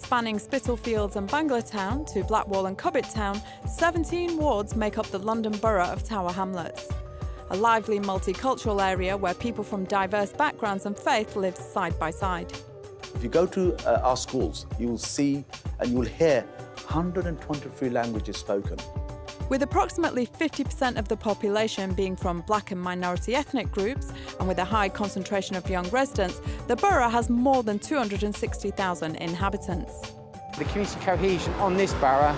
Spanning Spitalfields and Bangortown to Blackwall and Cobbett Town, 17 wards make up the London Borough of Tower Hamlets. A lively multicultural area where people from diverse backgrounds and faith live side by side. If you go to our schools, you will see and you will hear 123 languages spoken. With approximately 50% of the population being from black and minority ethnic groups, and with a high concentration of young residents, the borough has more than 260,000 inhabitants. The community cohesion on this borough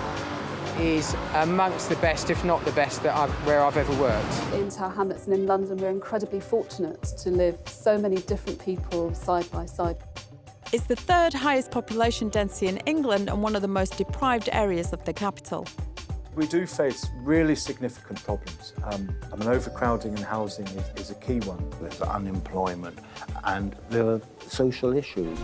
is amongst the best, if not the best, where I've ever worked. In Tower Hamlets and in London, we're incredibly fortunate to live so many different people side by side. It's the third highest population density in England and one of the most deprived areas of the capital. We do face really significant problems. Overcrowding in housing is a key one. There's unemployment and there are social issues.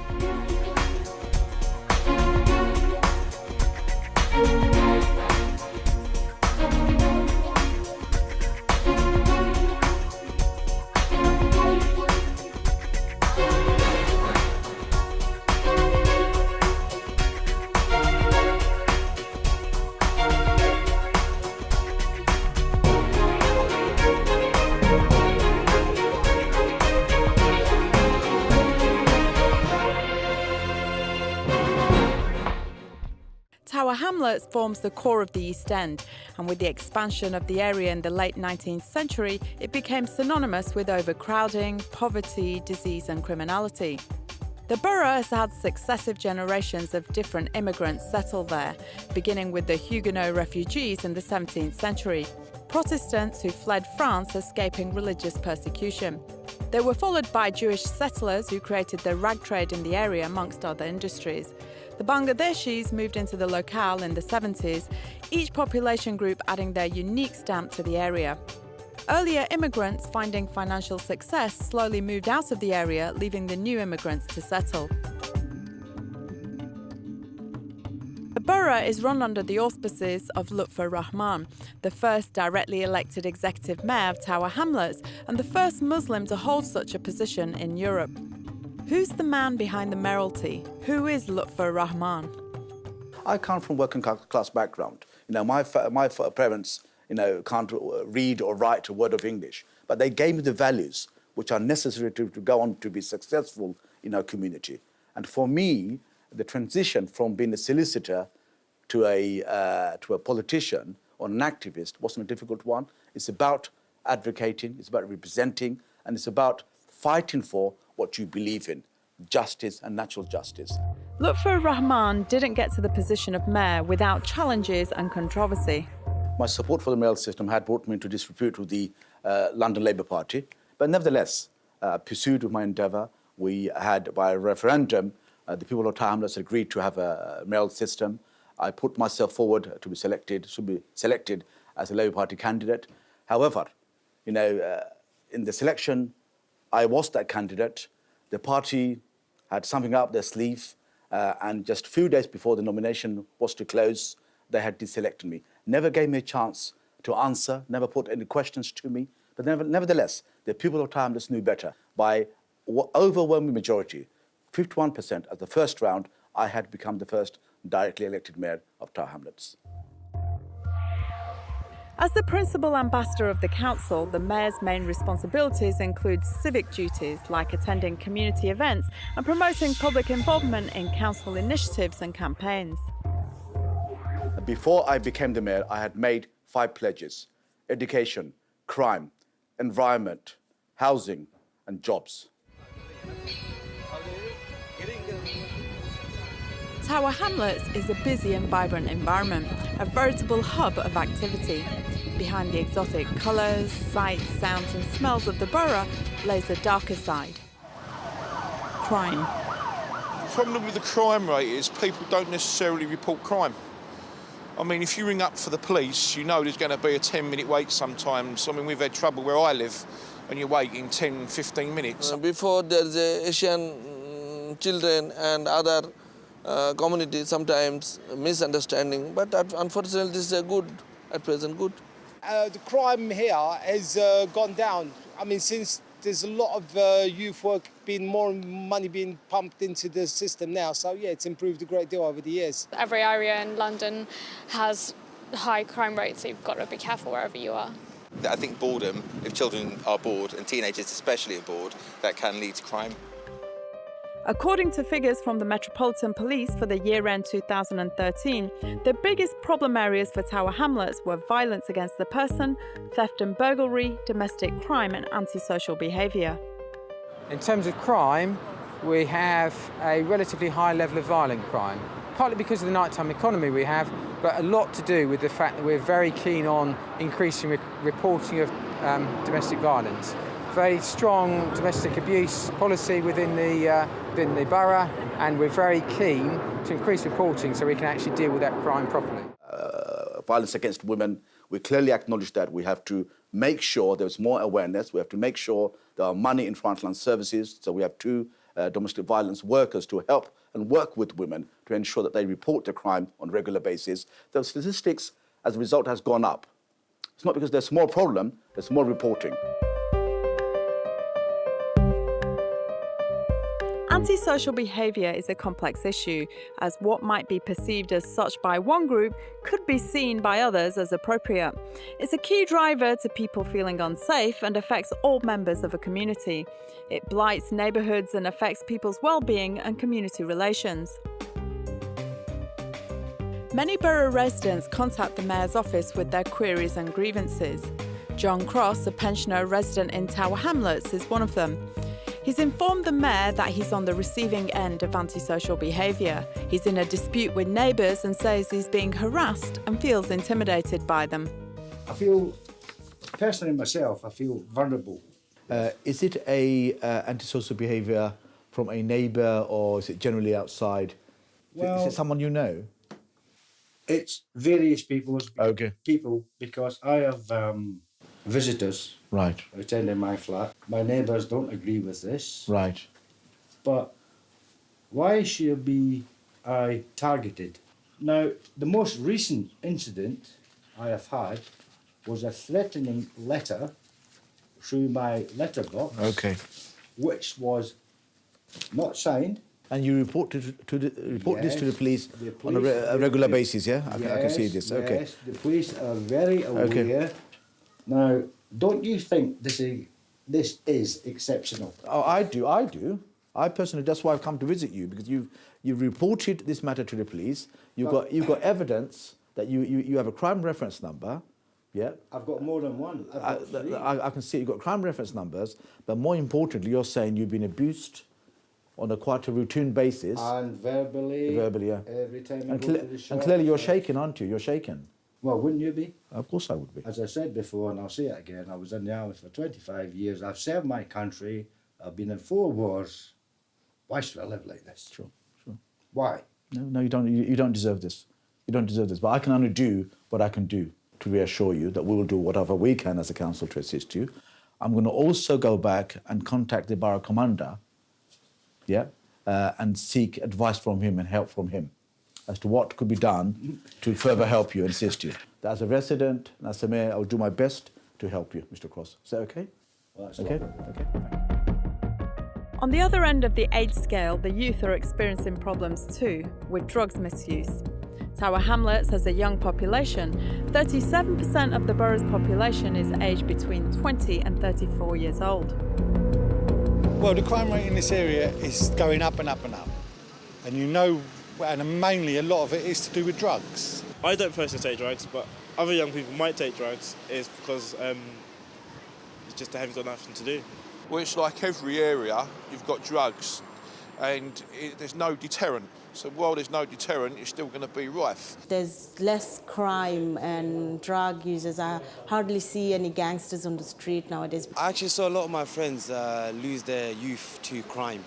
Tower Hamlets forms the core of the East End, and with the expansion of the area in the late 19th century, it became synonymous with overcrowding, poverty, disease and criminality. The borough has had successive generations of different immigrants settle there, beginning with the Huguenot refugees in the 17th century, Protestants who fled France escaping religious persecution. They were followed by Jewish settlers who created the rag trade in the area amongst other industries. The Bangladeshis moved into the locale in the 70s, each population group adding their unique stamp to the area. Earlier immigrants, finding financial success, slowly moved out of the area, leaving the new immigrants to settle. The borough is run under the auspices of Lutfur Rahman, the first directly elected executive mayor of Tower Hamlets and the first Muslim to hold such a position in Europe. Who's the man behind the mayoralty? Who is Lutfur Rahman? I come from working class background. My parents, can't read or write a word of English, but they gave me the values which are necessary to go on to be successful in our community. And for me, the transition from being a solicitor to a politician or an activist wasn't a difficult one. It's about advocating, it's about representing, and it's about fighting for what you believe in, justice and natural justice. Lutfur Rahman didn't get to the position of mayor without challenges and controversy. My support for the mayoral system had brought me into disrepute with the London Labour Party, but nevertheless, pursued with my endeavour. We had, by a referendum, the people of Tower Hamlets agreed to have a mayoral system. I put myself forward to be selected as a Labour Party candidate. However, in the selection, I was that candidate. The party had something up their sleeve, and just a few days before the nomination was to close, they had deselected me. Never gave me a chance to answer, never put any questions to me, but nevertheless, the people of Tower Hamlets knew better. By overwhelming majority, 51% at the first round, I had become the first directly elected mayor of Tower Hamlets. As the principal ambassador of the council, the mayor's main responsibilities include civic duties like attending community events and promoting public involvement in council initiatives and campaigns. Before I became the mayor, I had made 5 pledges: education, crime, environment, housing and jobs. Tower Hamlets is a busy and vibrant environment, a veritable hub of activity. Behind the exotic colours, sights, sounds and smells of the borough lays the darker side: crime. The problem with the crime rate is people don't necessarily report crime. I mean, if you ring up for the police, you know there's going to be a 10-minute wait sometimes. I mean, we've had trouble where I live and you're waiting 10, 15 minutes. Before, there's Asian children and other communities sometimes misunderstanding, but unfortunately this is good, at present good. The crime here has gone down. I mean, since there's a lot of youth work been more money being pumped into the system now. So, yeah, it's improved a great deal over the years. Every area in London has high crime rates, so you've got to be careful wherever you are. I think boredom, if children are bored, and teenagers especially are bored, that can lead to crime. According to figures from the Metropolitan Police for the year-end 2013, the biggest problem areas for Tower Hamlets were violence against the person, theft and burglary, domestic crime and antisocial behaviour. In terms of crime, we have a relatively high level of violent crime, partly because of the nighttime economy we have, but a lot to do with the fact that we're very keen on increasing reporting of domestic violence. Very strong domestic abuse policy within the borough, and we're very keen to increase reporting so we can actually deal with that crime properly. Violence against women, we clearly acknowledge that we have to make sure there's more awareness. We have to make sure there are money in frontline services. So we have two domestic violence workers to help and work with women to ensure that they report the crime on a regular basis. The statistics, as a result, has gone up. It's not because there's more problem, there's more reporting. Antisocial behaviour is a complex issue, as what might be perceived as such by one group could be seen by others as appropriate. It's a key driver to people feeling unsafe and affects all members of a community. It blights neighbourhoods and affects people's well-being and community relations. Many borough residents contact the Mayor's office with their queries and grievances. John Cross, a pensioner resident in Tower Hamlets, is one of them. He's informed the Mayor that he's on the receiving end of antisocial behaviour. He's in a dispute with neighbours and says he's being harassed and feels intimidated by them. I feel, personally myself, I feel vulnerable. Is it antisocial behaviour from a neighbour, or is it generally outside? Well, is it someone you know? It's various people, because I have visitors attending my flat. My neighbours don't agree with this. Right. But why should I targeted? Now, the most recent incident I have had was a threatening letter through my letterbox, which was not signed. And you report this to the police on a regular basis, yeah? I can see this. Yes, the police are very aware. Now, don't you think this is exceptional? Oh, I do. I personally, that's why I've come to visit you, because you've reported this matter to the police. You've got evidence that you have a crime reference number. Yeah. I've got more than one. I can see you've got crime reference numbers, but more importantly, you're saying you've been abused on a quite a routine basis. And verbally. Verbally, yeah. Every time you go to the shop. And clearly you're shaken, aren't you? You're shaken. Well, wouldn't you be? Of course I would be. As I said before, and I'll say it again, I was in the army for 25 years. I've served my country. I've been in 4 wars. Why should I live like this? Sure. Why? No, you don't. You don't deserve this. You don't deserve this. But I can only do what I can do to reassure you that we will do whatever we can as a council to assist you. I'm going to also go back and contact the borough commander, and seek advice from him and help from him as to what could be done to further help you and assist you. As a resident, and as a mayor, I will do my best to help you, Mr. Cross. Is that okay? Well, that's okay. On the other end of the age scale, the youth are experiencing problems too, with drugs misuse. Tower Hamlets has a young population. 37% of the borough's population is aged between 20 and 34 years old. Well, the crime rate in this area is going up and up and up. And mainly a lot of it is to do with drugs. I don't personally take drugs, but other young people might take drugs is because it's just they haven't got nothing to do. Well, it's like every area, you've got drugs and there's no deterrent. So while there's no deterrent, it's still going to be rife. There's less crime and drug users. I hardly see any gangsters on the street nowadays. I actually saw a lot of my friends lose their youth to crime.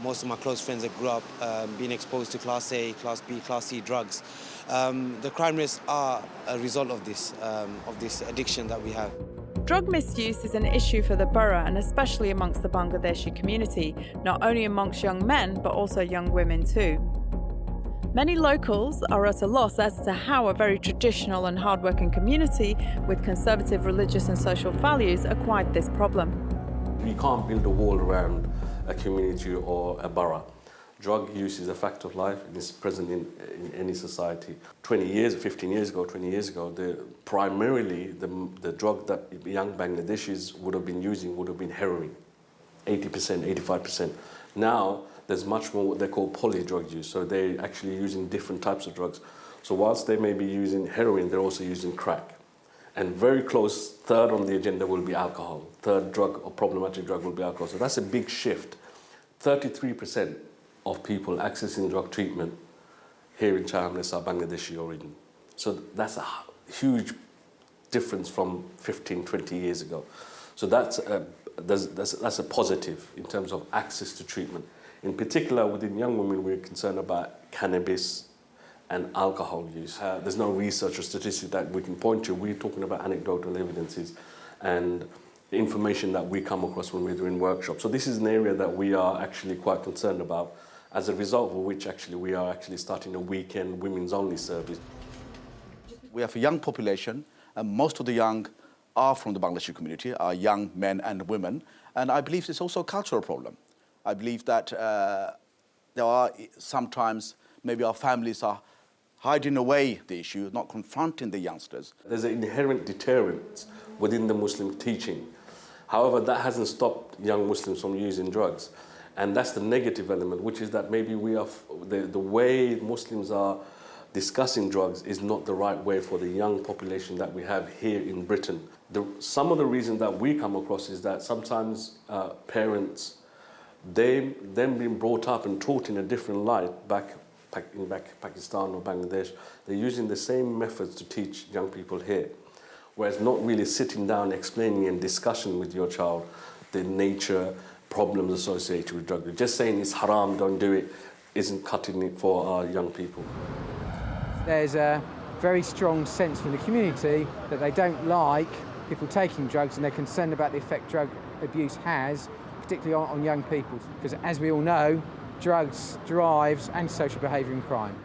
Most of my close friends that grew up being exposed to Class A, Class B, Class C drugs. The crime rates are a result of this addiction that we have. Drug misuse is an issue for the borough and especially amongst the Bangladeshi community, not only amongst young men but also young women too. Many locals are at a loss as to how a very traditional and hard-working community with conservative religious and social values acquired this problem. We can't build a wall around a community or a borough. Drug use is a fact of life and is present in any society. 20 years, 15 years ago, 20 years ago, primarily the drug that young Bangladeshis would have been using would have been heroin, 80%, 85%. Now, there's much more what they call poly-drug use, so they're actually using different types of drugs. So whilst they may be using heroin, they're also using crack. And very close, third on the agenda will be alcohol. Third drug or problematic drug will be alcohol. So that's a big shift. 33% of people accessing drug treatment here in Hamlets are Bangladeshi origin. So that's a huge difference from 15, 20 years ago. So that's a positive in terms of access to treatment. In particular, within young women, we're concerned about cannabis and alcohol use. There's no research or statistic that we can point to. We're talking about anecdotal evidences and the information that we come across when we're doing workshops. So this is an area that we are actually quite concerned about, as a result of which actually we are actually starting a weekend women's only service. We have a young population, and most of the young are from the Bangladeshi community, are young men and women, and I believe it's also a cultural problem. I believe that there are sometimes, maybe our families are hiding away the issue, not confronting the youngsters. There's an inherent deterrent within the Muslim teaching. However, that hasn't stopped young Muslims from using drugs. And that's the negative element, which is that maybe we are, the way Muslims are discussing drugs is not the right way for the young population that we have here in Britain. Some of the reasons that we come across is that sometimes parents, them being brought up and taught in a different light back in Pakistan or Bangladesh, they're using the same methods to teach young people here. Whereas not really sitting down, explaining and discussing with your child the nature, problems associated with drugs. Just saying it's haram, don't do it, isn't cutting it for our young people. There's a very strong sense from the community that they don't like people taking drugs, and they're concerned about the effect drug abuse has, particularly on young people. Because as we all know, drugs drives antisocial behaviour and crime.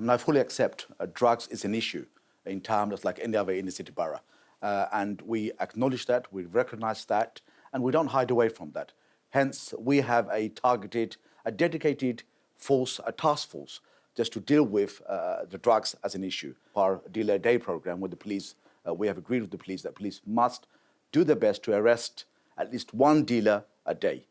I fully accept drugs is an issue in towns like any other inner city borough. And we acknowledge that, we recognise that, and we don't hide away from that. Hence, we have a targeted, a dedicated force, a task force, just to deal with the drugs as an issue. Our Dealer a Day programme with the police, we have agreed with the police that police must do their best to arrest at least one dealer a day.